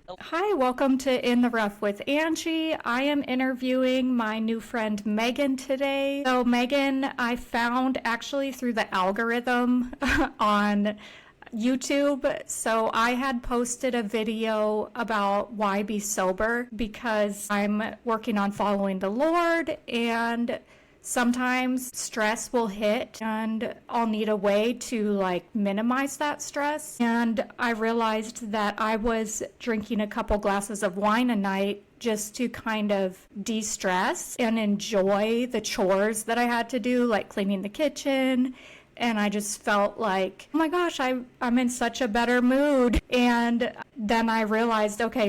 Hi, welcome to In the Rough with Angie. I am interviewing my new friend Megan today. So, Megan, I found actually through the algorithm on YouTube. So, I had posted a video about why be sober because I'm working on following the Lord, and sometimes stress will hit and I'll need a way to minimize that stress. And I realized that I was drinking a couple glasses of wine a night just to kind of de-stress and enjoy the chores that I had to do, like cleaning the kitchen. And I just felt like, oh my gosh, I'm in such a better mood. And then I realized, okay,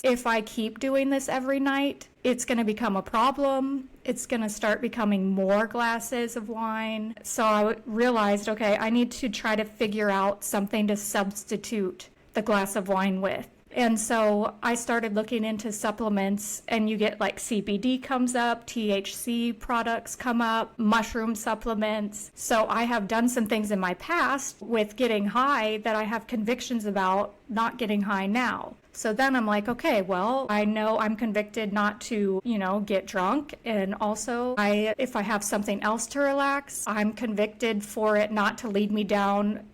if I keep doing this every night, it's going to become a problem. It's going to start becoming more glasses of wine. So I realized, okay, I need to try to figure out something to substitute the glass of wine with. And so I started looking into supplements, and you get like CBD comes up, THC products come up, mushroom supplements. So I have done some things in my past with getting high that I have convictions about not getting high now. So then I'm like, okay, well, I know I'm convicted not to, get drunk. And also, if I have something else to relax, I'm convicted for it not to lead me down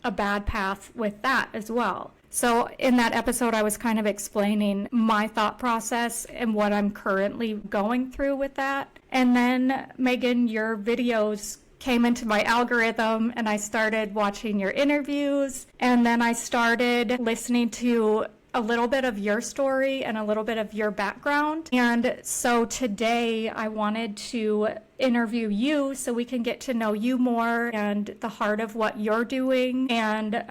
a bad path with that as well. So in that episode, I was kind of explaining my thought process and what I'm currently going through with that. And then, Megan, your videos came into my algorithm and I started watching your interviews. And then I started listening to a little bit of your story and a little bit of your background. And so today I wanted to interview you so we can get to know you more and the heart of what you're doing. And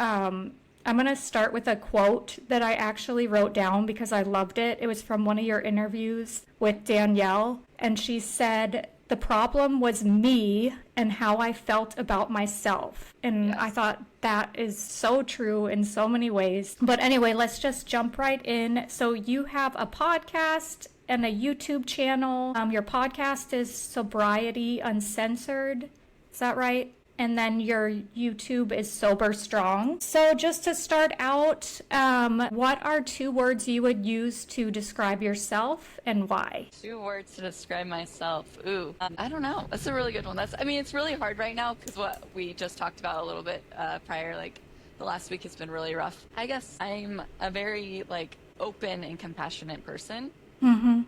I'm going to start with a quote that I actually wrote down because I loved it. It was from one of your interviews with Danielle, and she said, "The problem was me and how I felt about myself." And I thought that is so true in so many ways. But anyway, let's just jump right in. So you have a podcast and a YouTube channel. Your podcast is Sobriety Uncensored. Is that right? And then your YouTube is Sober Strong. So just to start out, what are 2 words you would use to describe yourself and why? 2 words to describe myself. Ooh, I don't know. That's a really good one. It's really hard right now because what we just talked about a little bit prior, like the last week has been really rough. I guess I'm a very open and compassionate person. Mm-hmm.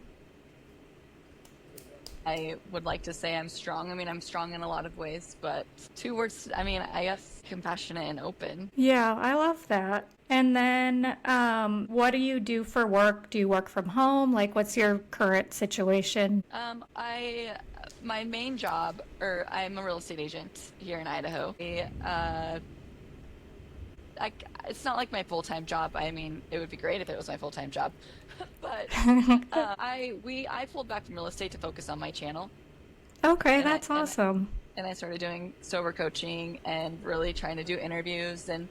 I would like to say I'm strong. I'm strong in a lot of ways, but 2 words, I guess compassionate and open. Yeah, I love that. And then what do you do for work? Do you work from home? What's your current situation? My main job, I'm a real estate agent here in Idaho. It's not like my full-time job. It would be great if it was my full-time job. But I pulled back from real estate to focus on my channel. Okay, that's awesome. And I started doing sober coaching and really trying to do interviews and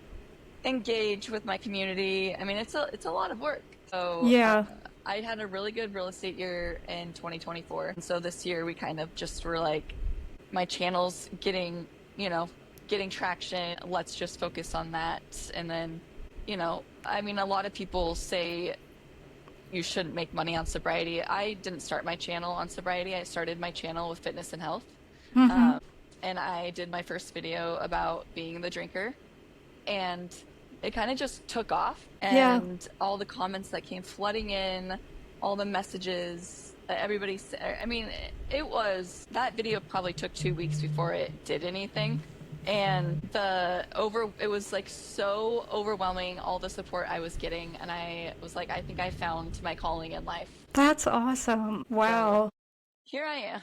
engage with my community. It's a lot of work. So yeah. I had a really good real estate year in 2024. And so this year we kind of just were like, my channel's getting traction. Let's just focus on that. And then, a lot of people say you shouldn't make money on sobriety. I didn't start my channel on sobriety. I started my channel with fitness and health. Mm-hmm. And I did my first video about being the drinker. And it kind of just took off. And all the comments that came flooding in, all the messages that everybody said. That video probably took 2 weeks before it did anything. And it was so overwhelming, all the support I was getting, and I was like, I think I found my calling in life. That's awesome. Wow. So, here I am.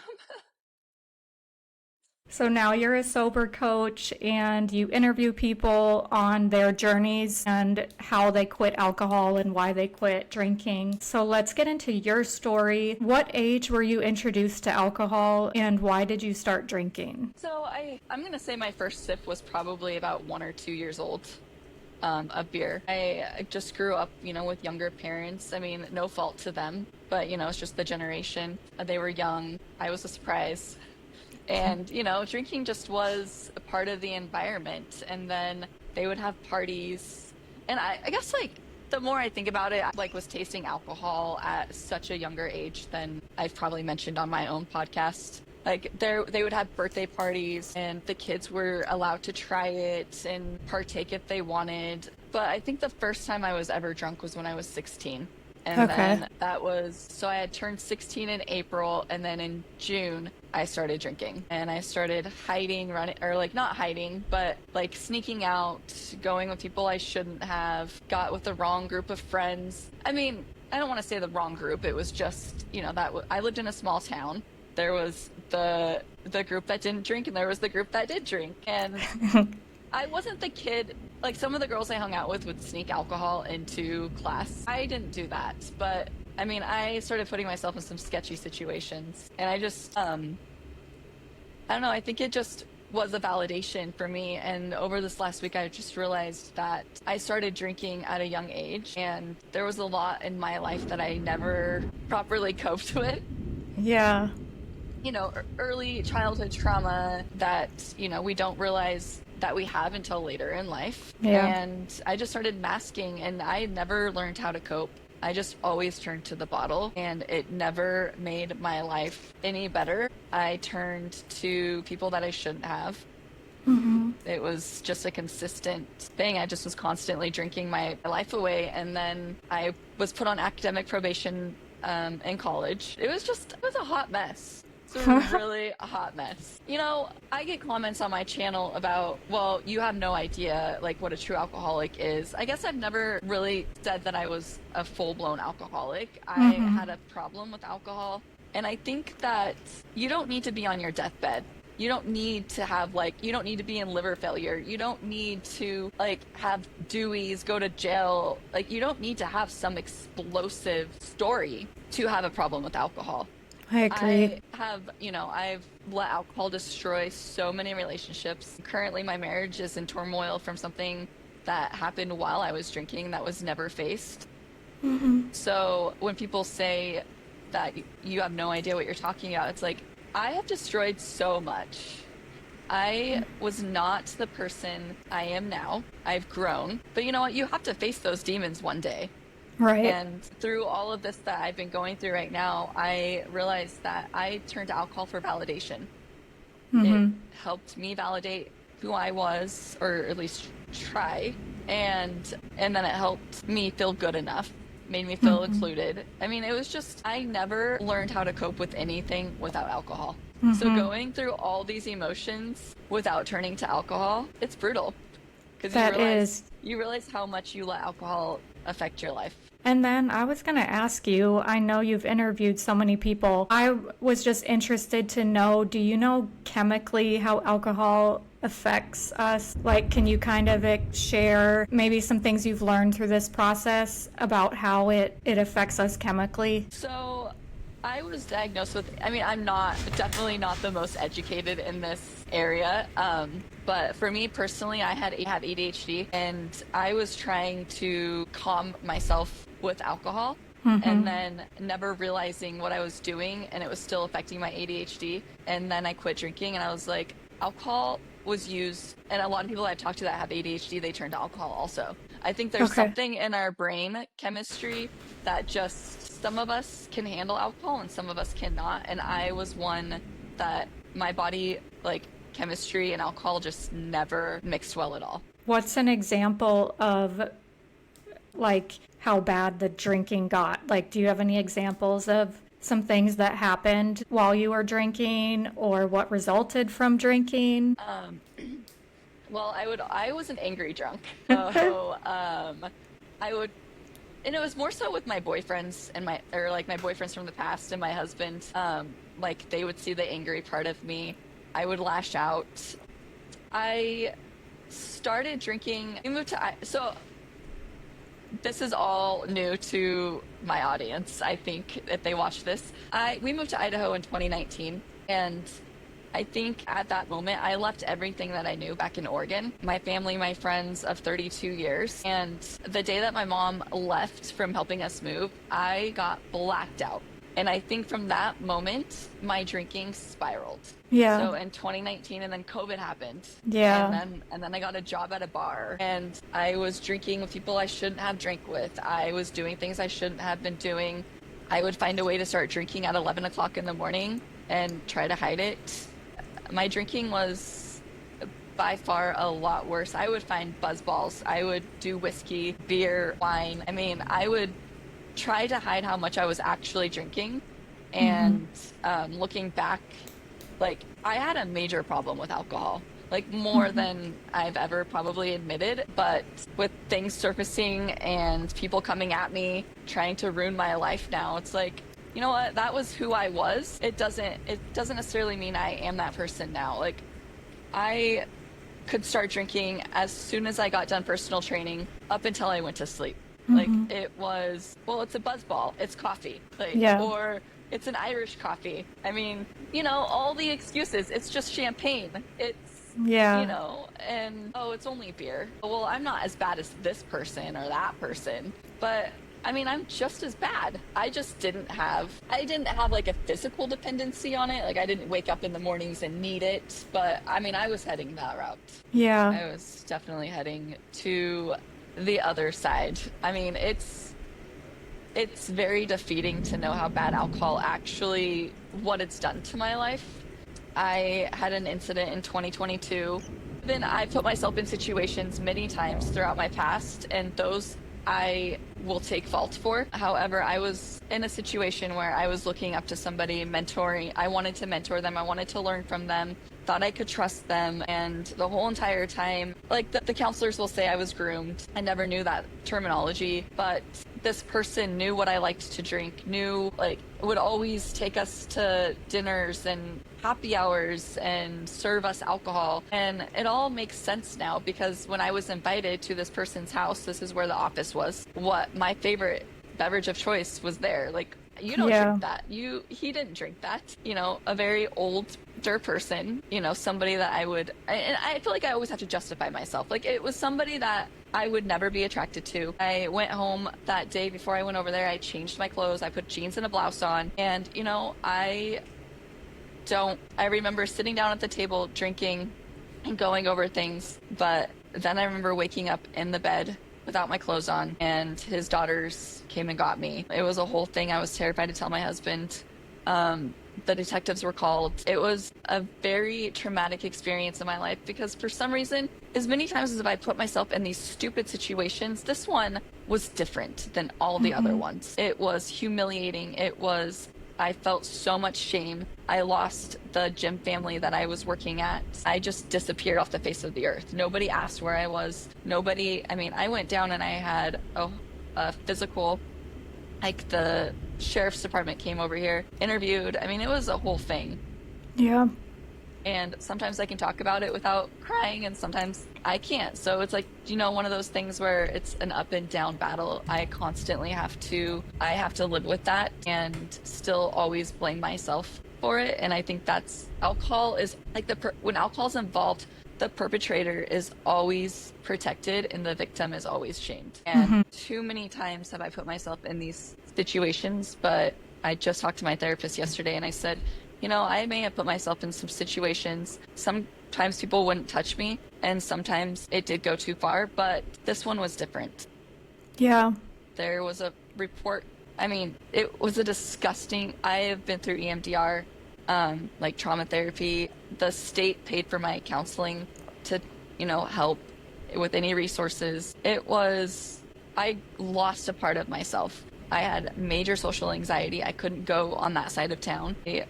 So now you're a sober coach and you interview people on their journeys and how they quit alcohol and why they quit drinking. So let's get into your story. What age were you introduced to alcohol and why did you start drinking? So I'm going to say my first sip was probably about 1 or 2 years old. Of beer. I just grew up, with younger parents. No fault to them, but, it's just the generation. They were young. I was a surprise. And, drinking just was a part of the environment. And then they would have parties. And I guess, the more I think about it, I like was tasting alcohol at such a younger age than I've probably mentioned on my own podcast. Like they would have birthday parties and the kids were allowed to try it and partake if they wanted. But I think the first time I was ever drunk was when I was 16. And then that was, so I had turned 16 in April, and then in June I started drinking. And I started hiding, running, or like not hiding, but like sneaking out, going with people I shouldn't have, got with the wrong group of friends. I mean, I don't want to say the wrong group. It was just, you know, I lived in a small town. There was the group that didn't drink, and there was the group that did drink. And I wasn't the kid, like some of the girls I hung out with would sneak alcohol into class. I didn't do that, but I mean, I started putting myself in some sketchy situations, and I just, I don't know, I think it just was a validation for me. And over this last week, I just realized that I started drinking at a young age, and there was a lot in my life that I never properly coped with. Yeah. You know, early childhood trauma that, you know, we don't realize that we have until later in life. Yeah. And I just started masking, and I never learned how to cope. I just always turned to the bottle, and it never made my life any better. I turned to people that I shouldn't have. Mm-hmm. It was just a consistent thing. I just was constantly drinking my life away. And then I was put on academic probation in college. It was a hot mess. It's a really hot mess. You know, I get comments on my channel about, well, you have no idea like what a true alcoholic is. I guess I've never really said that I was a full-blown alcoholic. I had a problem with alcohol. And I think that you don't need to be on your deathbed. You don't need to have you don't need to be in liver failure. You don't need to have Deweys, go to jail. Like, you don't need to have some explosive story to have a problem with alcohol. I agree. I've let alcohol destroy so many relationships. Currently, my marriage is in turmoil from something that happened while I was drinking that was never faced. Mm-hmm. So when people say that you have no idea what you're talking about, it's like, I have destroyed so much. I was not the person I am now. I've grown. But you know what? You have to face those demons one day. Right. And through all of this that I've been going through right now, I realized that I turned to alcohol for validation. Mm-hmm. It helped me validate who I was, or at least try. And then it helped me feel good enough, made me feel included. I mean, it was just, I never learned how to cope with anything without alcohol. So going through all these emotions without turning to alcohol, it's brutal. Because you realize how much you let alcohol affect your life. And then I was going to ask you, I know you've interviewed so many people. I was just interested to know, do you know chemically how alcohol affects us? Like, can you kind of share maybe some things you've learned through this process about how it affects us chemically? So I was diagnosed with, I mean, I'm definitely not the most educated in this area. But for me personally, I have ADHD, and I was trying to calm myself with alcohol, and then never realizing what I was doing, and it was still affecting my ADHD. And then I quit drinking, and I was like, alcohol was used, and a lot of people I talk to that have ADHD, they turn to alcohol also. I think there's something in our brain chemistry that just, some of us can handle alcohol and some of us cannot. And I was one that my body, chemistry and alcohol just never mixed well at all. What's an example of how bad the drinking got? Do you have any examples of some things that happened while you were drinking, or what resulted from drinking? Well, I was an angry drunk. So and it was more so with my boyfriends and my boyfriends from the past and my husband. They would see the angry part of me. I would lash out. I started drinking. So this is all new to my audience, I think, if they watch this. We moved to Idaho in 2019, and I think at that moment, I left everything that I knew back in Oregon. My family, my friends of 32 years. And the day that my mom left from helping us move, I got blacked out. And I think from that moment, my drinking spiraled. Yeah. So in 2019, and then COVID happened. Yeah. And then I got a job at a bar, and I was drinking with people I shouldn't have drank with. I was doing things I shouldn't have been doing. I would find a way to start drinking at 11 o'clock in the morning and try to hide it. My drinking was by far a lot worse. I would find buzz balls. I would do whiskey, beer, wine. I mean, I would try to hide how much I was actually drinking. And looking back, like, I had a major problem with alcohol, like more than I've ever probably admitted. But with things surfacing and people coming at me, trying to ruin my life now, it's like, you know what? That was who I was. It doesn't necessarily mean I am that person now. Like, I could start drinking as soon as I got done personal training up until I went to sleep. Like, it was, well, it's a buzz ball, it's coffee, like, or it's an Irish coffee. I mean, you know, all the excuses. It's just champagne. It's, you know, and, oh, it's only beer. Well, I'm not as bad as this person or that person, but I mean, I'm just as bad. I didn't have like a physical dependency on it. Like, I didn't wake up in the mornings and need it, but I mean, I was heading that route. Yeah. I was definitely heading to the other side. I mean, it's very defeating to know how bad alcohol actually, what it's done to my life. I had an incident in 2022. Then I put myself in situations many times throughout my past, and those I will take fault for. However, I was in a situation where I was looking up to somebody, mentoring. I wanted to mentor them. I wanted to learn from them. Thought I could trust them. And the whole entire time, like, the counselors will say I was groomed. I never knew that terminology, but this person knew what I liked to drink, knew, like, would always take us to dinners and happy hours and serve us alcohol. And it all makes sense now, because when I was invited to this person's house, this is where the office was, what my favorite beverage of choice was there. Like, you don't drink that. He didn't drink that. You know, a very older person, you know, somebody that and I feel like I always have to justify myself. Like, it was somebody that I would never be attracted to. I went home that day before I went over there. I changed my clothes. I put jeans and a blouse on. And, you know, I remember sitting down at the table drinking and going over things. But then I remember waking up in the bed without my clothes on, and his daughters came and got me. It was a whole thing. I was terrified to tell my husband. The detectives were called. It was a very traumatic experience in my life, because for some reason, as many times as I put myself in these stupid situations, this one was different than all the other ones. It was humiliating. I felt so much shame. I lost the gym family that I was working at. I just disappeared off the face of the earth. Nobody asked where I was. I went down and I had a physical, like, the sheriff's department came over here, interviewed. I mean, it was a whole thing. Yeah. And sometimes I can talk about it without crying, and sometimes I can't. So it's like, you know, one of those things where it's an up and down battle. I constantly have to live with that and still always blame myself for it. And I think alcohol is like when alcohol's involved, the perpetrator is always protected and the victim is always shamed. And too many times have I put myself in these situations. But I just talked to my therapist yesterday, and I said, you know, I may have put myself in some situations. Sometimes people wouldn't touch me, and sometimes it did go too far, but this one was different. Yeah. There was a report. I mean, it was a disgusting. I have been through EMDR, like trauma therapy. The state paid for my counseling to, you know, help with any resources. I lost a part of myself. I had major social anxiety. I couldn't go on that side of town. I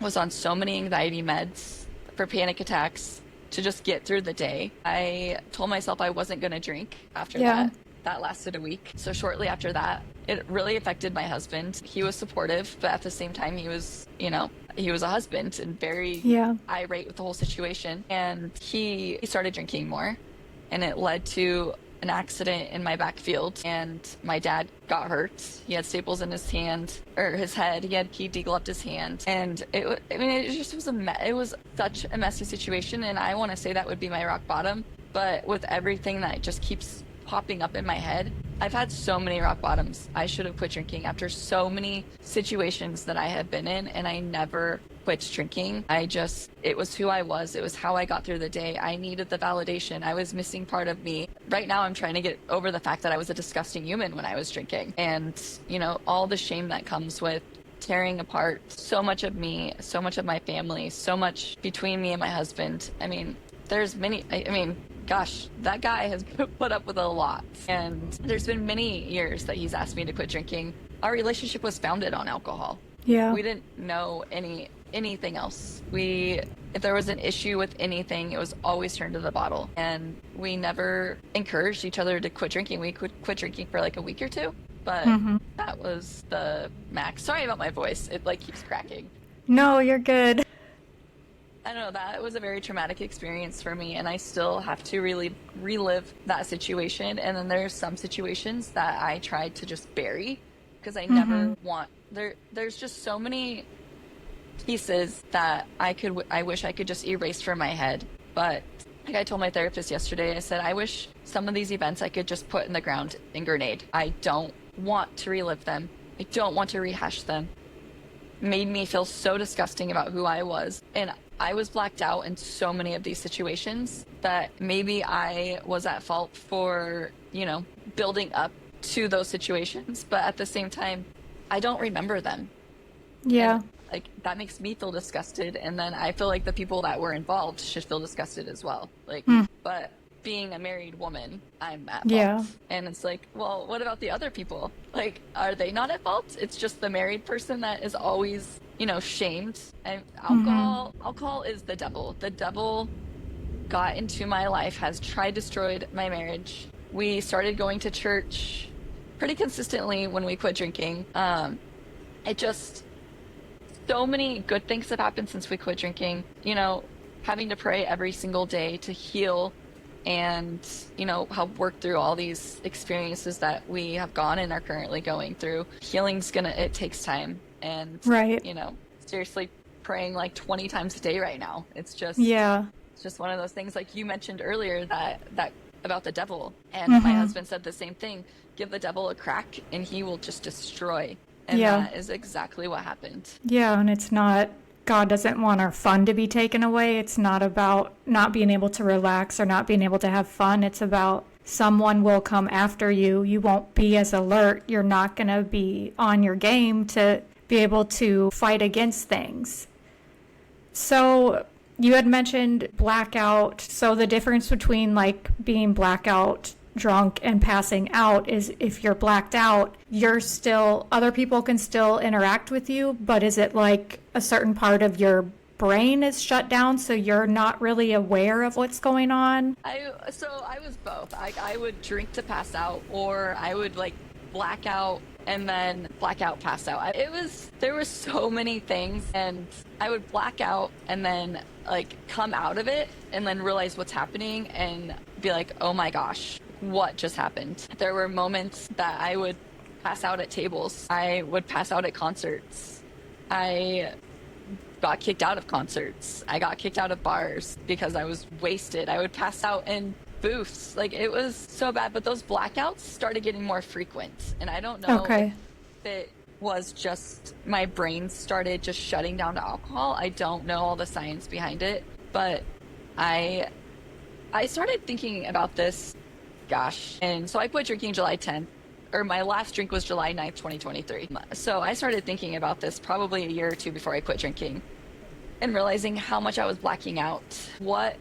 was on so many anxiety meds for panic attacks to just get through the day. I told myself I wasn't going to drink after that. That lasted a week. So shortly after that, it really affected my husband. He was supportive, but at the same time, he was a husband and very irate with the whole situation. And he started drinking more, and it led to an accident in my backfield, and my dad got hurt. He had staples in his hand, or his head. He degloved his hand, and it was such a messy situation. And I want to say that would be my rock bottom, but with everything that just keeps popping up in my head, I've had so many rock bottoms. I should have quit drinking after so many situations that I have been in, and I never quit drinking. It was who I was. It was how I got through the day. I needed the validation. I was missing part of me. Right now, I'm trying to get over the fact that I was a disgusting human when I was drinking. And, all the shame that comes with tearing apart so much of me, so much of my family, so much between me and my husband. I mean, gosh, that guy has put up with a lot. And there's been many years that he's asked me to quit drinking. Our relationship was founded on alcohol. Yeah. We didn't know anything else. If there was an issue with anything, it was always turned to the bottle. And we never encouraged each other to quit drinking. We could quit drinking for like a week or two, but that was the max. Sorry about my voice. It like keeps cracking. No, you're good. I don't know, that was a very traumatic experience for me, and I still have to really relive that situation. And then there's some situations that I tried to just bury because I never want there's just so many pieces that I wish I could just erase from my head. But like I told my therapist yesterday, I said I wish some of these events I could just put in the ground and grenade. I don't want to relive them. I don't want to rehash them. Made me feel so disgusting about who I was. And I was blacked out in so many of these situations that maybe I was at fault for, building up to those situations. But at the same time, I don't remember them. Yeah. And, that makes me feel disgusted. And then I feel like the people that were involved should feel disgusted as well. But being a married woman, I'm at fault. Yeah. And it's like, well, what about the other people? Are they not at fault? It's just the married person that is always, shamed. And alcohol is the devil. The devil got into my life, has destroyed my marriage. We started going to church pretty consistently when we quit drinking. So many good things have happened since we quit drinking. Having to pray every single day to heal and, help work through all these experiences that we have gone and are currently going through. It takes time. And, right. Seriously praying like 20 times a day right now. It's just one of those things like you mentioned earlier that about the devil. And my husband said the same thing. Give the devil a crack and he will just destroy. And that is exactly what happened. Yeah, and God doesn't want our fun to be taken away. It's not about not being able to relax or not being able to have fun. It's about someone will come after you. You won't be as alert. You're not going to be on your game to be able to fight against things. So you had mentioned blackout. So the difference between being blackout drunk and passing out is if you're blacked out, other people can still interact with you, but is it like a certain part of your brain is shut down so you're not really aware of what's going on? I was both. I would drink to pass out, or I would black out and then blackout pass out. There were so many things, and I would black out and then come out of it and then realize what's happening and be like, oh my gosh, what just happened? There were moments that I would pass out at tables. I would pass out at concerts. I got kicked out of concerts. I got kicked out of bars because I was wasted. I would pass out in booths. It was so bad, but those blackouts started getting more frequent. And I don't know if it was just my brain started just shutting down to alcohol. I don't know all the science behind it, but I started thinking about this. Gosh. And so I quit drinking July 10th, or my last drink was July 9th, 2023. So I started thinking about this probably a year or two before I quit drinking and realizing how much I was blacking out, what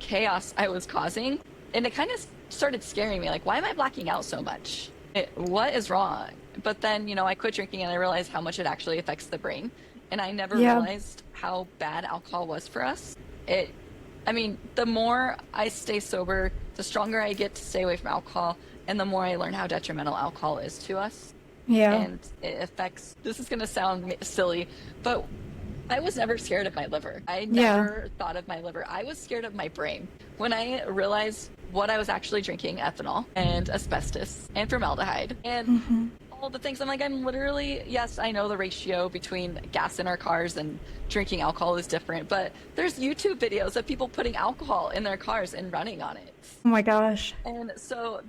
chaos I was causing. And it kind of started scaring me. Why am I blacking out so much? What is wrong? But then, I quit drinking and I realized how much it actually affects the brain. And I never realized how bad alcohol was for us. The more I stay sober, the stronger I get to stay away from alcohol, and the more I learn how detrimental alcohol is to us. Yeah. And it affects, this is going to sound silly, but I was never scared of my liver. I never thought of my liver. I was scared of my brain. When I realized what I was actually drinking, ethanol and asbestos and formaldehyde and all all the things. I'm like, I'm literally, yes, I know the ratio between gas in our cars and drinking alcohol is different, but there's YouTube videos of people putting alcohol in their cars and running on it. Oh my gosh. And so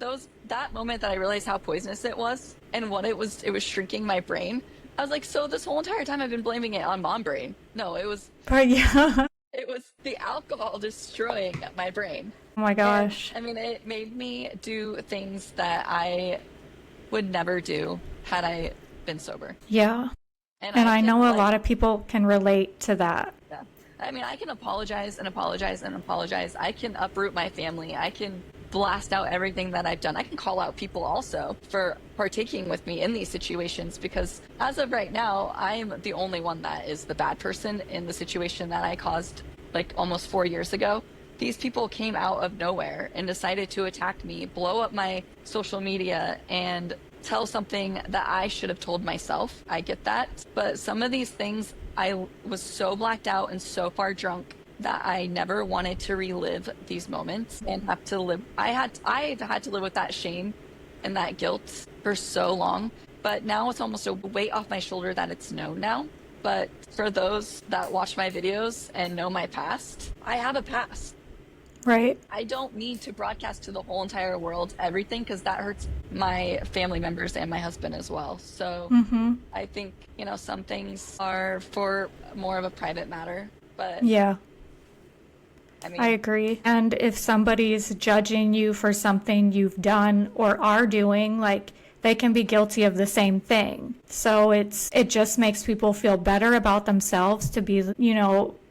that moment that I realized how poisonous it was and what it was shrinking my brain. I was like, so this whole entire time I've been blaming it on mom brain. No, But yeah. it was the alcohol destroying my brain. Oh my And gosh. I mean, it made me do things that I would never do had I been sober. Yeah. And And I I can know a like, lot of people can relate to that. yeah. I mean, I can apologize and apologize and apologize. I can uproot my family. I can blast out everything that I've done. I can call out people also for partaking with me in these situations because as of right now, I'm the only one that is the bad person in the situation that I caused like almost 4 years ago. These people came out of nowhere and decided to attack me, blow up my social media, and tell something that I should have told myself. I get that. But some of these things, I was so blacked out and so far drunk that I never wanted to relive these moments and have to live. I've had to live with that shame and that guilt for so long. But now it's almost a weight off my shoulder that it's known now. But for those that watch my videos and know my past, I have a past. Right. I don't need to broadcast to the whole entire world everything because that hurts my family members and my husband as well. So I think, some things are for more of a private matter. But Yeah. I mean, I agree. And if somebody's judging you for something you've done or are doing, like they can be guilty of the same thing. So it just makes people feel better about themselves to be,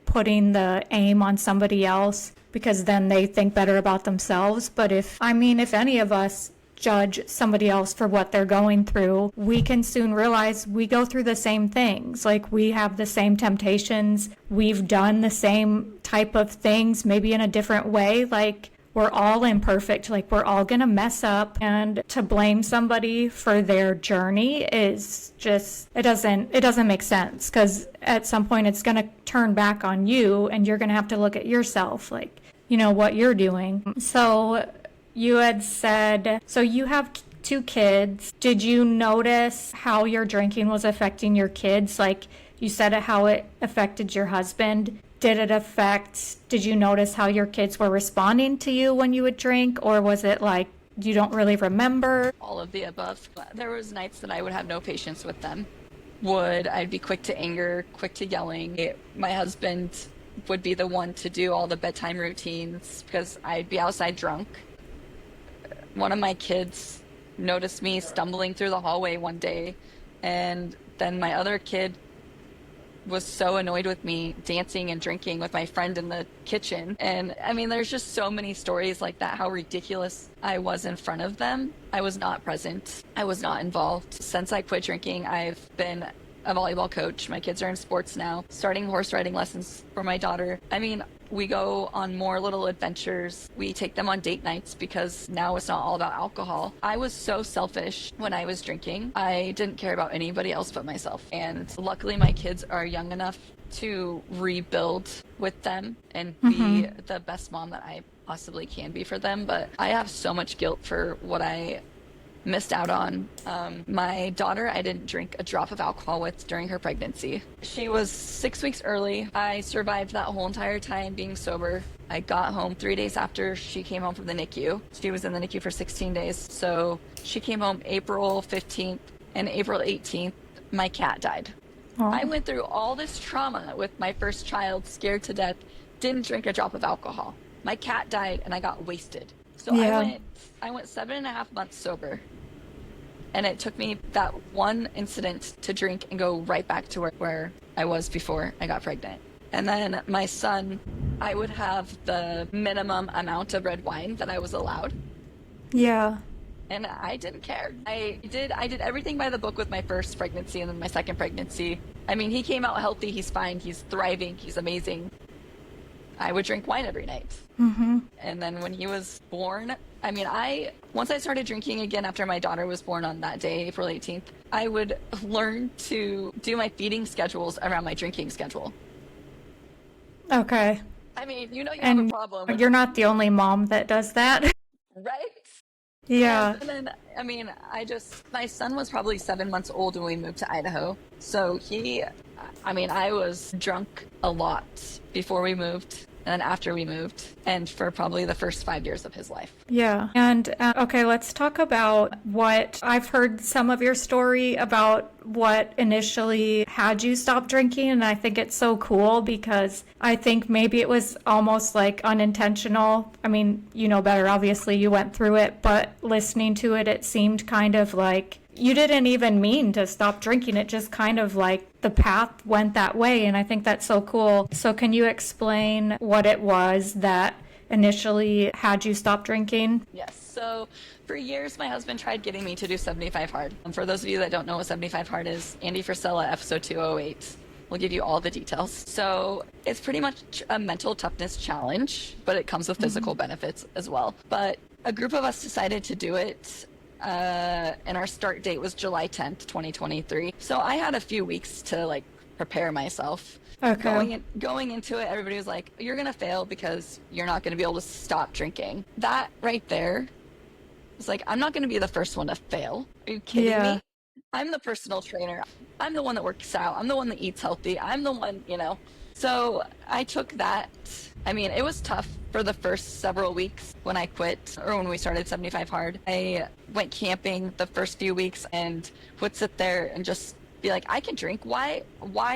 putting the aim on somebody else because then they think better about themselves. But if any of us judge somebody else for what they're going through, we can soon realize we go through the same things. Like we have the same temptations. We've done the same type of things, maybe in a different way. Like we're all imperfect. Like we're all going to mess up, and to blame somebody for their journey is just, it doesn't make sense because at some point it's going to turn back on you and you're going to have to look at yourself, like, what you're doing. So you had said, so you have two kids. Did you notice how your drinking was affecting your kids? Like you said how it affected your husband. Did you notice how your kids were responding to you when you would drink? Or was it like, you don't really remember? all of the above. There was nights that I would have no patience with them. I'd be quick to anger, quick to yelling. My husband would be the one to do all the bedtime routines because I'd be outside drunk. One of my kids noticed me stumbling through the hallway one day, and then my other kid was so annoyed with me dancing and drinking with my friend in the kitchen. And I mean, there's just so many stories like that, how ridiculous I was in front of them. I was not present. I was not involved. Since I quit drinking, I've been a volleyball coach. My kids are in sports now, starting horse riding lessons for my daughter. I mean, we go on more little adventures. We take them on date nights because now it's not all about alcohol. I was so selfish when I was drinking. I didn't care about anybody else but myself. And luckily my kids are young enough to rebuild with them and be the best mom that I possibly can be for them. But I have so much guilt for what I missed out on. My daughter, I didn't drink a drop of alcohol with during her pregnancy. She was 6 weeks early. I survived that whole entire time being sober. I got home 3 days after she came home from the NICU. She was in the NICU for 16 days. So she came home April 15th, and April 18th, my cat died. Oh. I went through all this trauma with my first child, scared to death, didn't drink a drop of alcohol. My cat died and I got wasted. So Yeah. I went 7.5 months sober. And it took me that one incident to drink and go right back to where I was before I got pregnant. And then my son, I would have the minimum amount of red wine that I was allowed. Yeah. And I didn't care. I did everything by the book with my first pregnancy and then my second pregnancy. I mean, he came out healthy, he's fine, he's thriving, he's amazing. I would drink wine every night. And then when he was born, I mean, once I started drinking again after my daughter was born on that day, April 18th, I would learn to do my feeding schedules around my drinking schedule. Okay. I mean, you have a problem with, You're not the only mom that does that. right? Yeah. And then, my son was probably 7 months old when we moved to Idaho. So I was drunk a lot before we moved and then after we moved, and for probably the first 5 years of his life. Yeah. And okay, let's talk about what I've heard some of your story about what initially had you stop drinking. And I think it's so cool because I think maybe it was almost like unintentional. I mean, you know better, obviously, you went through it, but listening to it, it seemed kind of like you didn't even mean to stop drinking. It just kind of like the path went that way. And I think that's so cool. So can you explain what it was that initially had you stop drinking? Yes. So for years, my husband tried getting me to do 75 hard. And for those of you that don't know what 75 hard is, Andy Frisella, episode 208, will give you all the details. So it's pretty much a mental toughness challenge, but it comes with physical benefits as well. But a group of us decided to do it. And our start date was July 10th, 2023. So I had a few weeks to like prepare myself. Okay. Going into it, everybody was like, you're going to fail because you're not going to be able to stop drinking. That right there was like, I'm not going to be the first one to fail. Are you kidding me? I'm the personal trainer. I'm the one that works out. I'm the one that eats healthy. I'm the one, So I took that. I mean, it was tough for the first several weeks when I quit, or when we started 75 Hard. I went camping the first few weeks and would sit there and just be like, I can drink. Why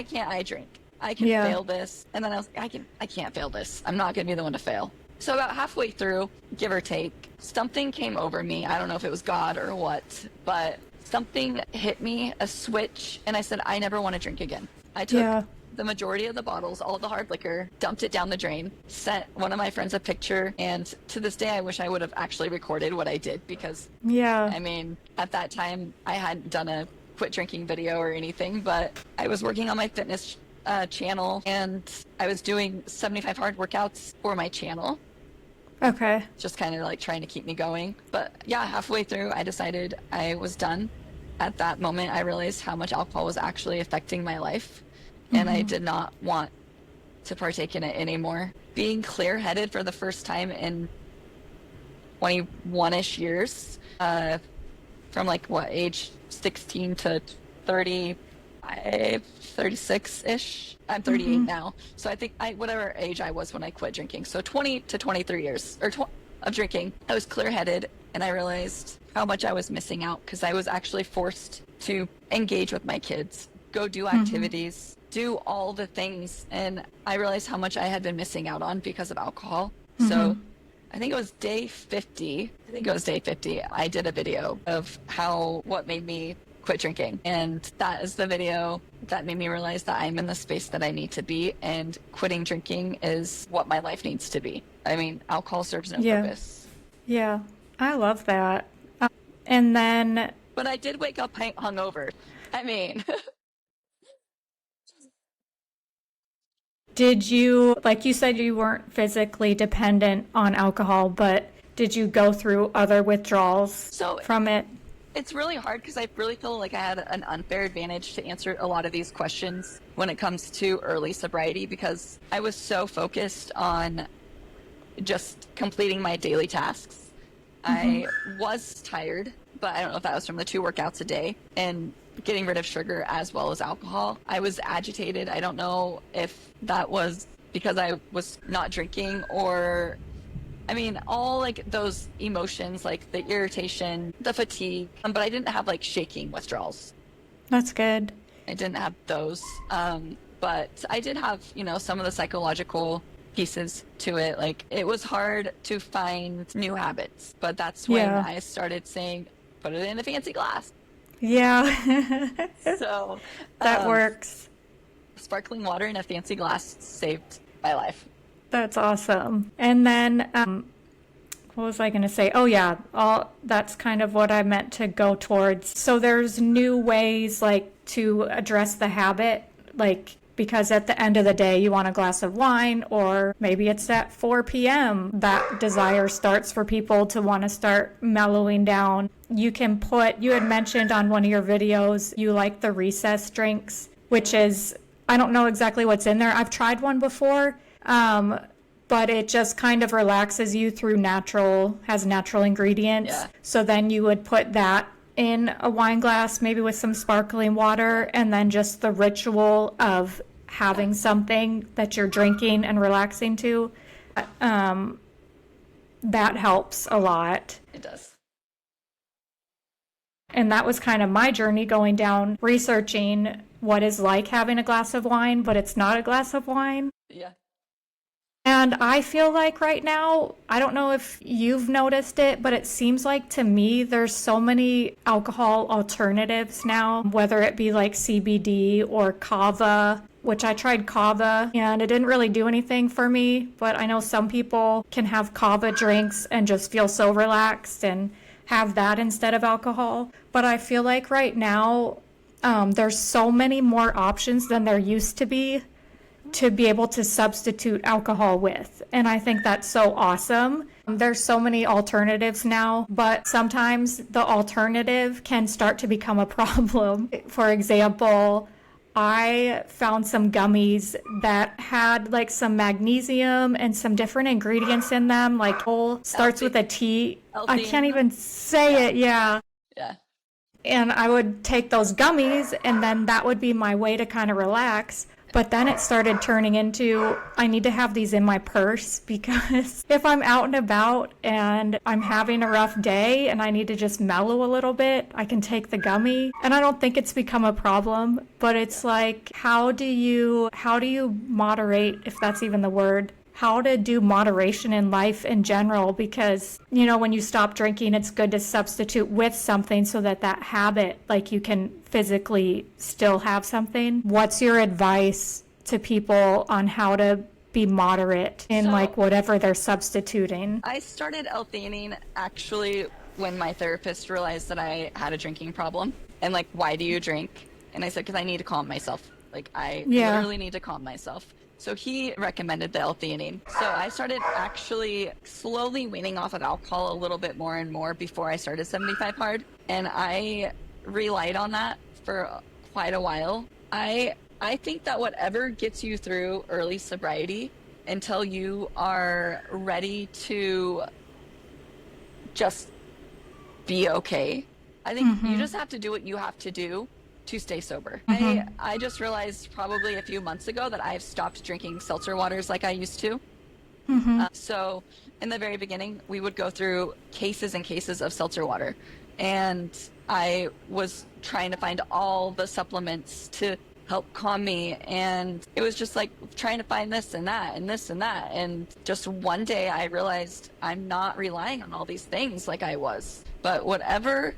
can't I drink? I can fail this. And then I was like, I can't fail this. I'm not going to be the one to fail. So about halfway through, give or take, something came over me. I don't know if it was God or what, but something hit me, a switch, and I said, I never want to drink again. I took the majority of the bottles, all of the hard liquor, dumped it down the drain, sent one of my friends a picture, and to this day I wish I would have actually recorded what I did because, I mean, at that time I hadn't done a quit drinking video or anything, but I was working on my fitness channel and I was doing 75 hard workouts for my channel. Okay. Just kind of like trying to keep me going. But yeah, halfway through, I decided I was done. At that moment, I realized how much alcohol was actually affecting my life. And I did not want to partake in it anymore. Being clear-headed for the first time in 21-ish years, from like age 16 to 35, 36-ish. I'm 38 now. So I think whatever age I was when I quit drinking. So 20 to 23 years of drinking, I was clear-headed and I realized how much I was missing out because I was actually forced to engage with my kids, go do activities, do all the things. And I realized how much I had been missing out on because of alcohol. So I think it was day 50. I did a video of what made me quit drinking. And that is the video that made me realize that I'm in the space that I need to be. And quitting drinking is what my life needs to be. I mean, alcohol serves no purpose. Yeah. I love that. And then... But I did wake up hungover. I mean... Did you, like you said, you weren't physically dependent on alcohol, but did you go through other withdrawals from it? It's really hard because I really feel like I had an unfair advantage to answer a lot of these questions when it comes to early sobriety because I was so focused on just completing my daily tasks. I was tired, but I don't know if that was from the 2 workouts a day and getting rid of sugar as well as alcohol. I was agitated. I don't know if that was because I was not drinking or, I mean, all like those emotions, like the irritation, the fatigue, but I didn't have like shaking withdrawals. That's good. I didn't have those. But I did have, some of the psychological pieces to it. Like it was hard to find new habits, but that's when I started saying, put it in a fancy glass. Yeah. So that works. Sparkling water in a fancy glass saved my life. That's awesome. And then, what was I going to say? Oh yeah, that's kind of what I meant to go towards. So there's new ways like to address the habit, like because at the end of the day you want a glass of wine, or maybe it's at 4 p.m. that desire starts for people to want to start mellowing down. You had mentioned on one of your videos you like the recess drinks, which is, I don't know exactly what's in there. I've tried one before, but it just kind of relaxes you through has natural ingredients. Yeah. So then you would put that in a wine glass, maybe with some sparkling water, and then just the ritual of having something that you're drinking and relaxing to, that helps a lot. It does. And that was kind of my journey going down, researching what is like having a glass of wine, but it's not a glass of wine. Yeah. And I feel like right now, I don't know if you've noticed it, but it seems like to me there's so many alcohol alternatives now, whether it be like CBD or kava, which I tried kava and it didn't really do anything for me. But I know some people can have kava drinks and just feel so relaxed and have that instead of alcohol. But I feel like right now, there's so many more options than there used to be able to substitute alcohol with. And I think that's so awesome. There's so many alternatives now, but sometimes the alternative can start to become a problem. For example, I found some gummies that had like some magnesium and some different ingredients in them, like starts with a T. I can't even say it. Yeah. Yeah. And I would take those gummies and then that would be my way to kind of relax. But then it started turning into, I need to have these in my purse because if I'm out and about and I'm having a rough day and I need to just mellow a little bit, I can take the gummy. And I don't think it's become a problem, but it's like, how do you moderate, if that's even the word, how to do moderation in life in general? Because, when you stop drinking, it's good to substitute with something so that habit, like you can physically still have something. What's your advice to people on how to be moderate in like whatever they're substituting? I started L-theanine actually when my therapist realized that I had a drinking problem and like, why do you drink? And I said, because I need to calm myself. Like I literally need to calm myself. So he recommended the L-theanine. So I started actually slowly weaning off of alcohol a little bit more and more before I started 75 Hard. And I relied on that for quite a while. I think that whatever gets you through early sobriety until you are ready to just be okay, I think you just have to do what you have to do to stay sober. I just realized probably a few months ago that I've stopped drinking seltzer waters like I used to. So in the very beginning, we would go through cases and cases of seltzer water. And I was trying to find all the supplements to help calm me. And it was just like trying to find this and that and this and that. And just one day I realized I'm not relying on all these things like I was. But whatever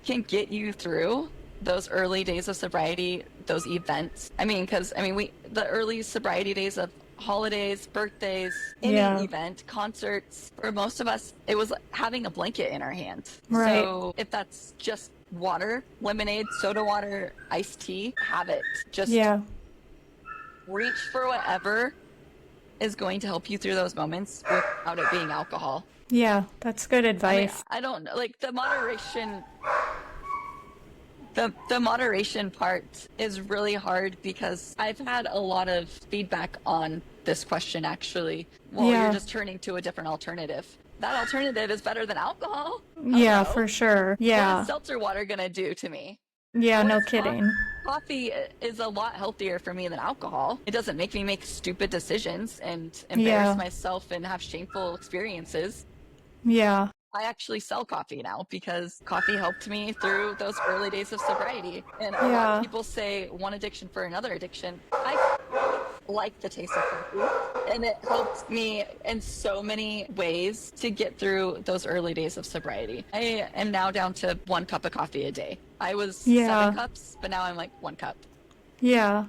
can get you through those early days of sobriety, those events. The early sobriety days of holidays, birthdays, any event, concerts, for most of us, it was having a blanket in our hand. Right. So if that's just water, lemonade, soda water, iced tea, have it. Just reach for whatever is going to help you through those moments without it being alcohol. Yeah, that's good advice. I don't like the moderation. The moderation part is really hard because I've had a lot of feedback on this question actually. Well, you're just turning to a different alternative. That alternative is better than alcohol. Yeah, for sure. Yeah. What is seltzer water gonna do to me? Yeah, no kidding. Coffee is a lot healthier for me than alcohol. It doesn't make me make stupid decisions and embarrass myself and have shameful experiences. Yeah. I actually sell coffee now because coffee helped me through those early days of sobriety. And a lot of people say one addiction for another addiction. I like the taste of coffee, and it helped me in so many ways to get through those early days of sobriety. I am now down to 1 cup of coffee a day. I was 7 cups, but now I'm like 1 cup. Yeah,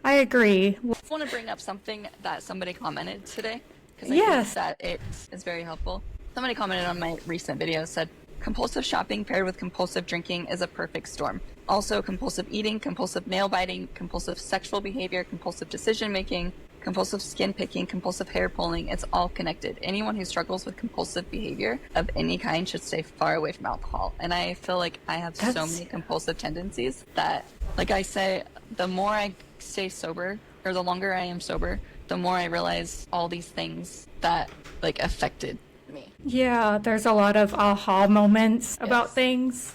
I agree. I just want to bring up something that somebody commented today because I think that it is very helpful. Somebody commented on my recent video, said, compulsive shopping paired with compulsive drinking is a perfect storm. Also, compulsive eating, compulsive nail biting, compulsive sexual behavior, compulsive decision making, compulsive skin picking, compulsive hair pulling, it's all connected. Anyone who struggles with compulsive behavior of any kind should stay far away from alcohol. And I feel like I have so many compulsive tendencies that, like I say, the more I stay sober, or the longer I am sober, the more I realized all these things that like affected me. Yeah, there's a lot of aha moments about things.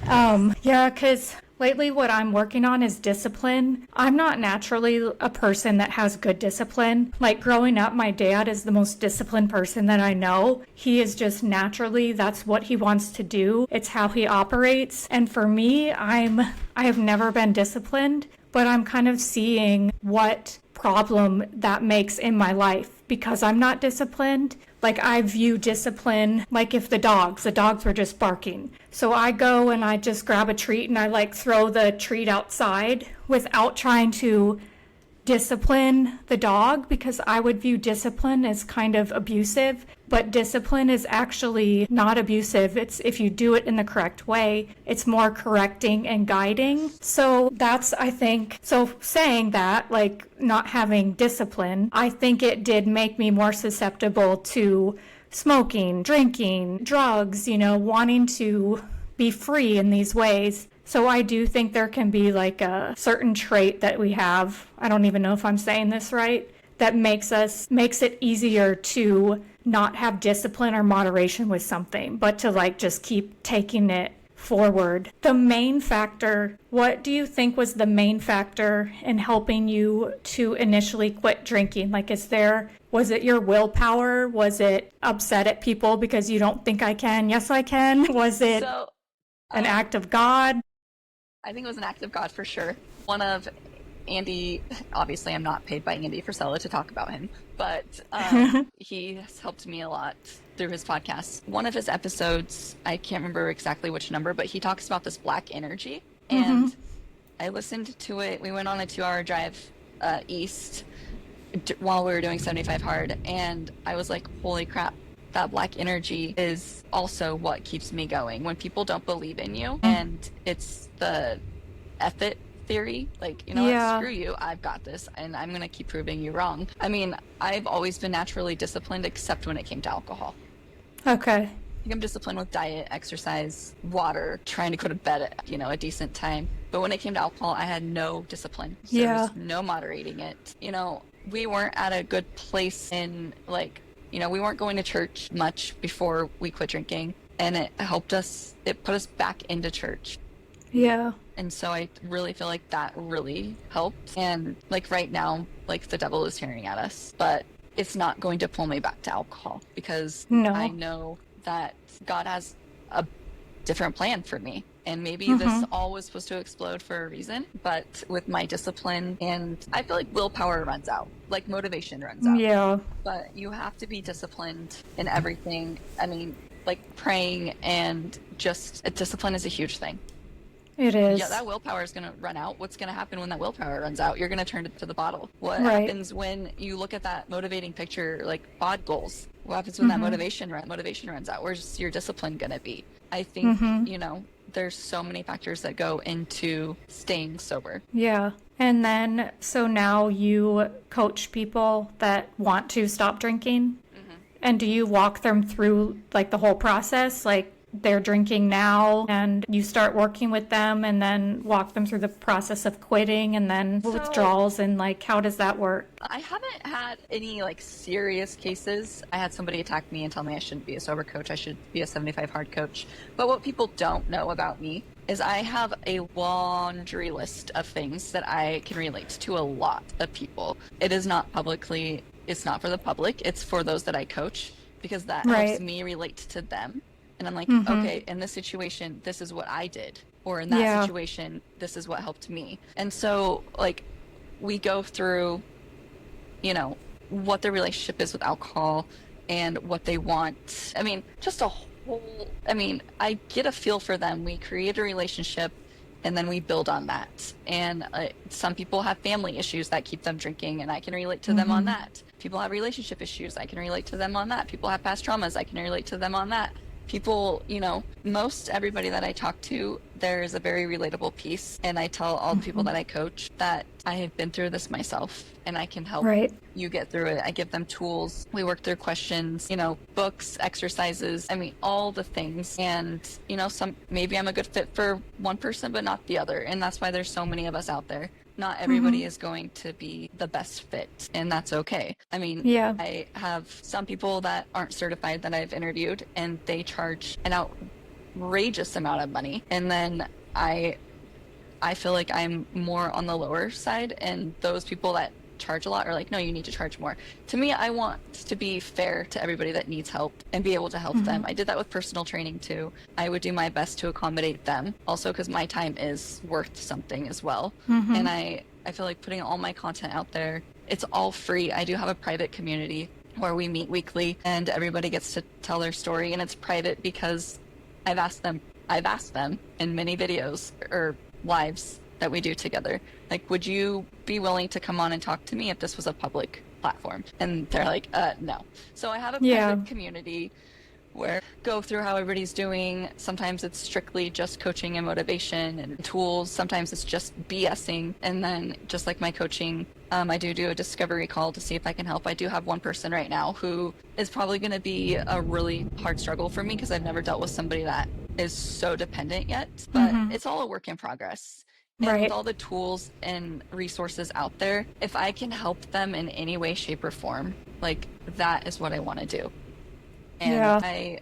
Yeah, because lately what I'm working on is discipline. I'm not naturally a person that has good discipline. Like growing up, my dad is the most disciplined person that I know. He is just naturally, that's what he wants to do. It's how he operates. And for me, I have never been disciplined, but I'm kind of seeing what problem that makes in my life because I'm not disciplined. Like I view discipline like if the dogs were just barking. So I go and I just grab a treat and I like throw the treat outside without trying to discipline the dog because I would view discipline as kind of abusive, but discipline is actually not abusive. It's if you do it in the correct way, it's more correcting and guiding. So that's, I think, so saying that, like not having discipline, I think it did make me more susceptible to smoking, drinking, drugs, wanting to be free in these ways. So I do think there can be like a certain trait that we have, I don't even know if I'm saying this right, that makes it easier to not have discipline or moderation with something, but to like just keep taking it forward. The main factor, what do you think was the main factor in helping you to initially quit drinking? Like was it your willpower? Was it upset at people because you don't think I can? Yes, I can. Was it an act of God? I think it was an act of God for sure. One of Andy, obviously I'm not paid by Andy Frisella to talk about him, but he has helped me a lot through his podcast. One of his episodes, I can't remember exactly which number, but he talks about this black energy. And I listened to it. We went on a 2-hour drive east while we were doing 75 Hard. And I was like, holy crap. That black energy is also what keeps me going. When people don't believe in you, and it's the effort theory, like, what, screw you, I've got this, and I'm going to keep proving you wrong. I mean, I've always been naturally disciplined, except when it came to alcohol. Okay. I think I'm disciplined with diet, exercise, water, trying to go to bed at, a decent time. But when it came to alcohol, I had no discipline. So there was no moderating it. We weren't at a good place in, like, we weren't going to church much before we quit drinking, and it put us back into church. Yeah. And so I really feel like that really helped. And like right now, like the devil is staring at us, but it's not going to pull me back to alcohol because I know that God has a different plan for me. And maybe this all was supposed to explode for a reason, but with my discipline, and I feel like willpower runs out, like motivation runs out. Yeah. But you have to be disciplined in everything. I mean, like praying and just discipline is a huge thing. It is. Yeah, that willpower is going to run out. What's going to happen when that willpower runs out? You're going to turn it to the bottle. What happens when you look at that motivating picture, like bod goals? What happens when that motivation runs out? Where's your discipline going to be? I think, there's so many factors that go into staying sober. Yeah. And then, so now you coach people that want to stop drinking? And do you walk them through like the whole process? Like they're drinking now and you start working with them and then walk them through the process of quitting and then withdrawals, and like how does that work? I haven't had any like serious cases. I had somebody attack me and tell me I shouldn't be a sober coach, I should be a 75 Hard coach. But what people don't know about me is I have a laundry list of things that I can relate to a lot of people. It's not for the public, it's for those that I coach, because that helps me relate to them. And I'm like, okay, in this situation, this is what I did. Or in that situation, this is what helped me. And so, like, we go through, what their relationship is with alcohol and what they want. I mean, I get a feel for them. We create a relationship and then we build on that. And some people have family issues that keep them drinking, and I can relate to them on that. People have relationship issues, I can relate to them on that. People have past traumas, I can relate to them on that. People, most everybody that I talk to, there is a very relatable piece. And I tell all the people that I coach that I have been through this myself and I can help you get through it. I give them tools. We work through questions, books, exercises, all the things. And, maybe I'm a good fit for one person, but not the other. And that's why there's so many of us out there. not everybody is going to be the best fit, and that's okay. I mean, Yeah. I have some people that aren't certified that I've interviewed, and they charge an outrageous amount of money. And then I feel like I'm more on the lower side, and those people that charge a lot are like, no, you need to charge more. To me, I want to be fair to everybody that needs help and be able to help them. I did that with personal training too. I would do my best to accommodate them, also because my time is worth something as well. And I feel like putting all my content out there, it's all free. I do have a private community where we meet weekly and everybody gets to tell their story, and it's private because I've asked them in many videos or lives that we do together, like, would you be willing to come on and talk to me if this was a public platform? And they're like, no. So I have a private community where go through how everybody's doing. Sometimes it's strictly just coaching and motivation and tools. Sometimes it's just BSing. And then just like my coaching, I do a discovery call to see if I can help. I do have one person right now who is probably going to be a really hard struggle for me because I've never dealt with somebody that is so dependent yet, but it's all a work in progress. And with all the tools and resources out there, if I can help them in any way, shape, or form, like, that is what I want to do. And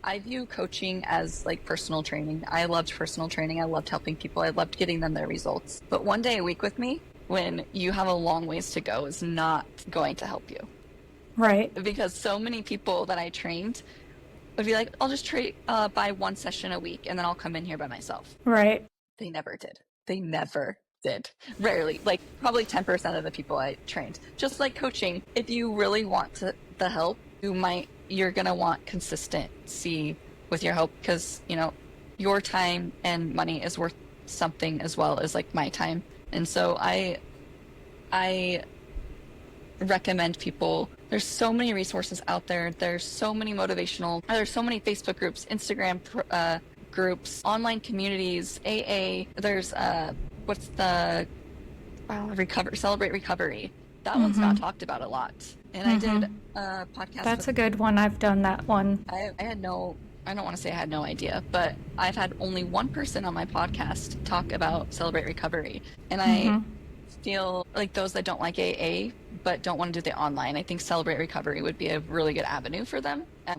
I view coaching as like personal training. I loved personal training. I loved helping people. I loved getting them their results. But one day a week with me, when you have a long ways to go, is not going to help you. Right. Because so many people that I trained would be like, I'll just buy one session a week and then I'll come in here by myself. Right. They never did. They never did. Rarely. Like, probably 10% of the people I trained. Just like coaching, if you really want the help, you're going to want consistency with your help, because, you know, your time and money is worth something as well as like my time. And so I recommend people, there's so many resources out there. There's so many there's so many Facebook groups, Instagram groups, online communities, AA. There's what's the Celebrate Recovery. That one's not talked about a lot. And I did a podcast. That's a good one. I've done that one. I don't want to say I had no idea, but I've had only one person on my podcast talk about Celebrate Recovery. And I feel like those that don't like AA but don't want to do the online, I think Celebrate Recovery would be a really good avenue for them. I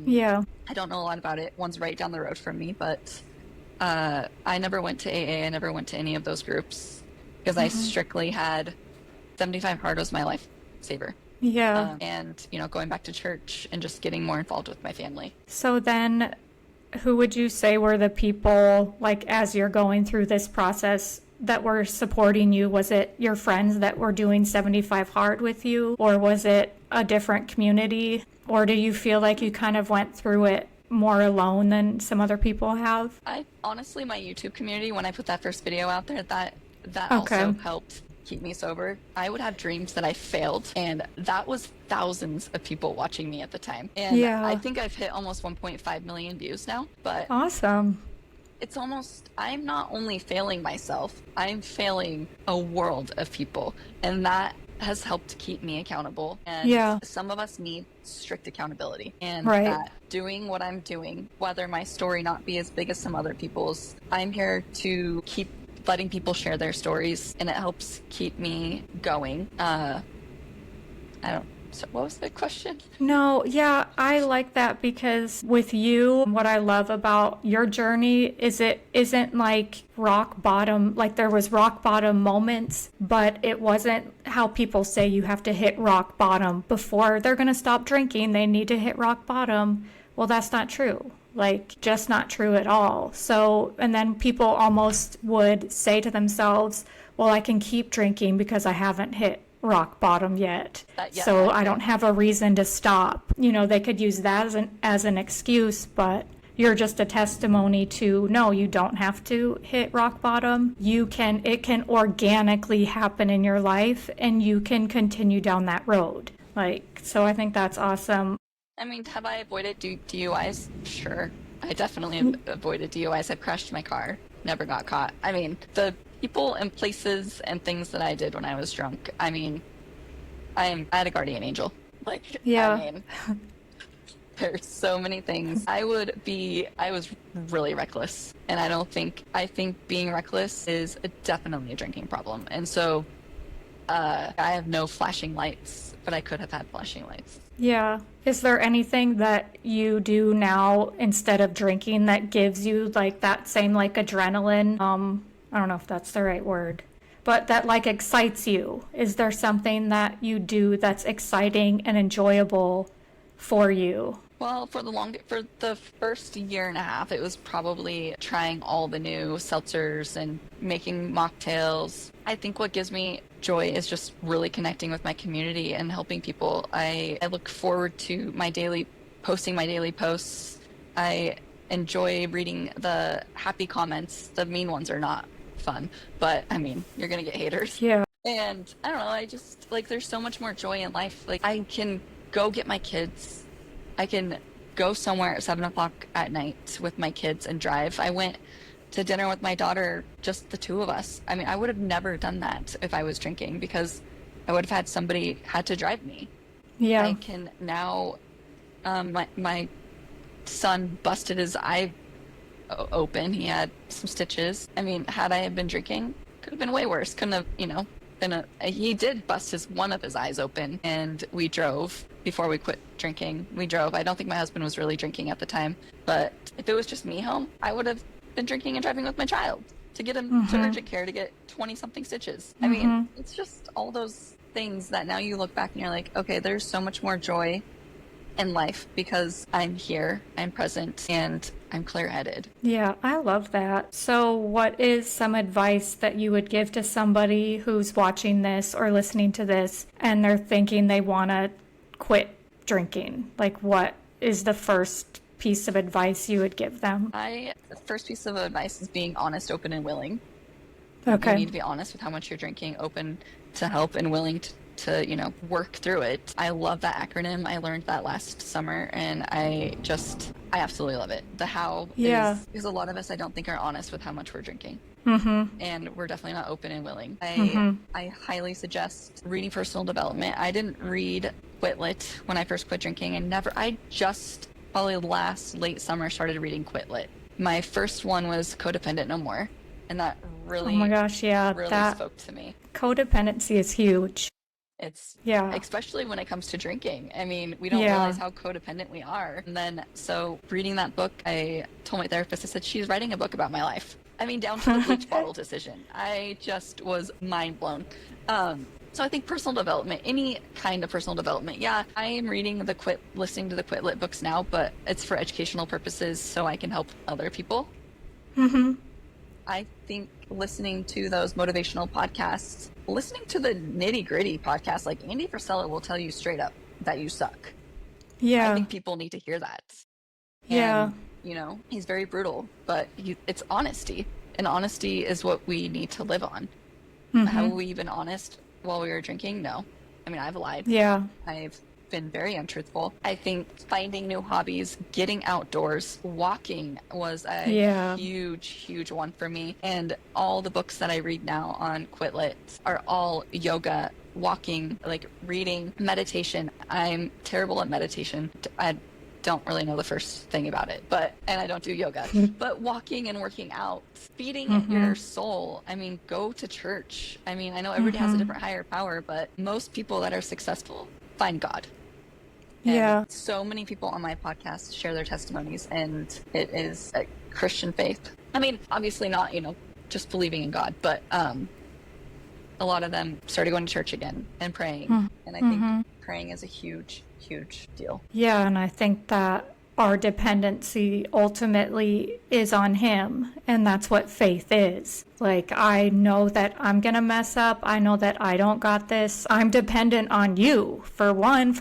don't know a lot about it. One's right down the road from me, but I never went to AA. I never went to any of those groups because I strictly had 75 Hard was my lifesaver. And, you know, going back to church and just getting more involved with my family. So then who would you say were the people, like, as you're going through this process, that were supporting you? Was it your friends that were doing 75 Hard with you, or was it a different community? Or do you feel like you kind of went through it more alone than some other people have? Honestly, my YouTube community, when I put that first video out there, that also helped keep me sober. I would have dreams that I failed, and that was thousands of people watching me at the time. And I think I've hit almost 1.5 million views now. But awesome. It's almost, I'm not only failing myself, I'm failing a world of people, and that has helped keep me accountable. And some of us need strict accountability, and that doing what I'm doing, whether my story not be as big as some other people's, I'm here to keep letting people share their stories, and it helps keep me going. So what was the question? No, I like that, because with you, what I love about your journey is it isn't like rock bottom, like there was rock bottom moments, but it wasn't how people say you have to hit rock bottom before they're going to stop drinking. They need to hit rock bottom. Well, that's not true. Like, just not true at all. So, and then people almost would say to themselves, well, I can keep drinking because I haven't hit rock bottom yet. So I don't have a reason to stop. You know, they could use that as an excuse, but you're just a testimony to, no, you don't have to hit rock bottom. It can organically happen in your life, and you can continue down that road. Like, so I think that's awesome. I mean, have I avoided DUIs? Sure. I definitely have avoided DUIs. I've crashed my car, never got caught. I mean, the people and places and things that I did when I was drunk, I mean, I had a guardian angel. Like, I mean, There's so many things. I was really reckless. And I think being reckless is definitely a drinking problem. And so I have no flashing lights, but I could have had flashing lights. Yeah. Is there anything that you do now instead of drinking that gives you like that same like adrenaline? I don't know if that's the right word, but that like excites you. Is there something that you do that's exciting and enjoyable for you? Well, for the first year and a half, it was probably trying all the new seltzers and making mocktails. I think what gives me joy is just really connecting with my community and helping people. I look forward to posting my daily posts. I enjoy reading the happy comments. The mean ones are not fun, but I mean, you're gonna get haters. Yeah. And I don't know, I just like there's so much more joy in life. Like I can go get my kids. I can go somewhere at 7 o'clock at night with my kids and drive. I went to dinner with my daughter, just the two of us. I mean, I would have never done that if I was drinking because I would have had somebody had to drive me. Yeah. I can now, my son busted his eye open. He had some stitches. I mean, had I been drinking, could have been way worse. Couldn't have, he did bust one of his eyes open, and we drove before we quit drinking. We drove. I don't think my husband was really drinking at the time, but if it was just me home, I would have been drinking and driving with my child to get him to urgent care to get 20-something stitches. I mean, it's just all those things that now you look back and you're like, okay, there's so much more joy in life because I'm here, I'm present, and I'm clear-headed. Yeah, I love that. So what is some advice that you would give to somebody who's watching this or listening to this and they're thinking they want to quit drinking? Like, what is the first piece of advice you would give them? The first piece of advice is being honest, open, and willing. Okay. You need to be honest with how much you're drinking, open to help, and willing to work through it. I love that acronym. I learned that last summer, and I absolutely love it. The how is because a lot of us, I don't think, are honest with how much we're drinking. And we're definitely not open and willing. I highly suggest reading personal development. I didn't read Quit Lit when I first quit drinking, and I just probably late summer started reading Quit Lit. My first one was Codependent No More, and that really, oh my gosh, yeah, really that spoke to me. Codependency is huge. It's especially when it comes to drinking. I mean, we don't realize how codependent we are. And then, so reading that book, I told my therapist, I said, she's writing a book about my life. I mean, down to the bleach bottle decision. I just was mind blown. So I think personal development, any kind of personal development. Yeah, I am listening to the Quit Lit books now, but it's for educational purposes so I can help other people. I think listening to those motivational podcasts, listening to the nitty gritty podcasts, like Andy Frisella will tell you straight up that you suck. Yeah. I think people need to hear that. Yeah. And, he's very brutal, but it's honesty. And honesty is what we need to live on. Have we been honest while we were drinking? No. I mean, I've lied. Yeah. I've been very untruthful. I think finding new hobbies, getting outdoors, walking was a huge one for me. And all the books that I read now on Quit Lit are all yoga, walking, like reading, meditation. I'm terrible at meditation. I don't really know the first thing about it, and I don't do yoga, but walking and working out, feeding your soul. I mean, go to church. I mean, I know everybody has a different higher power, but most people that are successful find God. And so many people on my podcast share their testimonies, and it is a Christian faith. I mean, obviously not, just believing in God, but a lot of them started going to church again and praying. And I think praying is a huge deal. Yeah, and I think that our dependency ultimately is on Him, and that's what faith is. Like, I know that I'm gonna mess up. I know that I don't got this. I'm dependent on you, for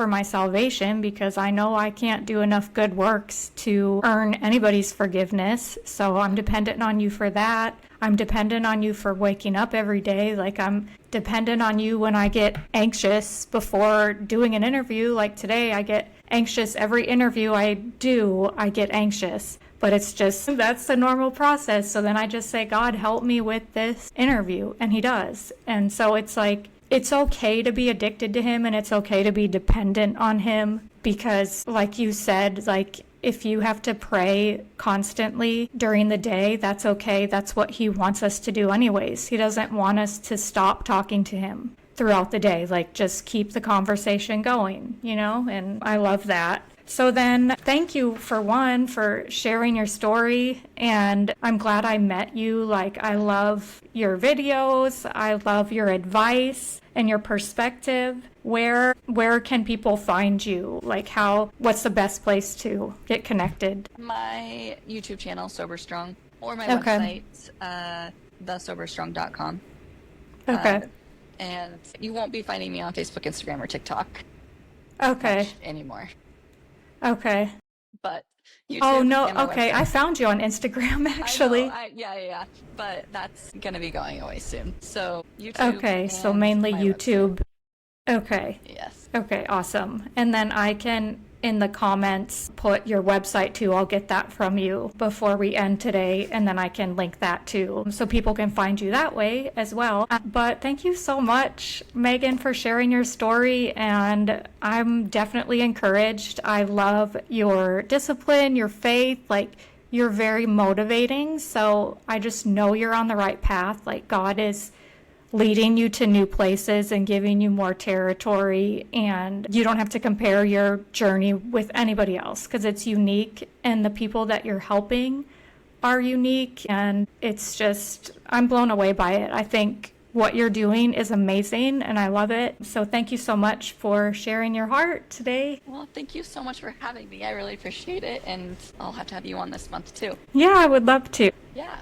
my salvation, because I know I can't do enough good works to earn anybody's forgiveness. So I'm dependent on you for that. I'm dependent on you for waking up every day. Like, I'm dependent on you when I get anxious before doing an interview. Like today, I get anxious. Every interview I do, I get anxious. But it's just, that's the normal process. So then I just say, God, help me with this interview. And He does. And so it's like, it's okay to be addicted to Him, and it's okay to be dependent on Him. because like you said, like if you have to pray constantly during the day, that's okay. That's what he wants us to do anyways. He doesn't want us to stop talking to him throughout the day. Like just keep the conversation going, you know? And I love that. So then thank you for sharing your story, and I'm glad I met you. Like I love your videos. I love your advice and your perspective. Where can people find you? Like what's the best place to get connected? My YouTube channel, Sober Strong, or my Okay. website, thesoberstrong.com. Okay. And you won't be finding me on Facebook, Instagram, or TikTok Okay. much anymore. Okay. But YouTube Oh no, and my okay. I website. found you on Instagram actually. Yeah. But that's gonna be going away soon. So YouTube Okay, so and mainly my website. YouTube. Okay. Yes. Okay, awesome. And then I can, in the comments, put your website too. I'll get that from you before we end today, and then I can link that too, so people can find you that way as well. But thank you so much, Megan, for sharing your story, and I'm definitely encouraged. I love your discipline, your faith, like you're very motivating, so I just know you're on the right path. Like God is leading you to new places and giving you more territory, and you don't have to compare your journey with anybody else because it's unique, and the people that you're helping are unique, and it's just I'm blown away by it. I think what you're doing is amazing and I love it. So thank you so much for sharing your heart today. Well, thank you so much for having me. I really appreciate it, and I'll have to have you on this month too. Yeah, I would love to. Yeah.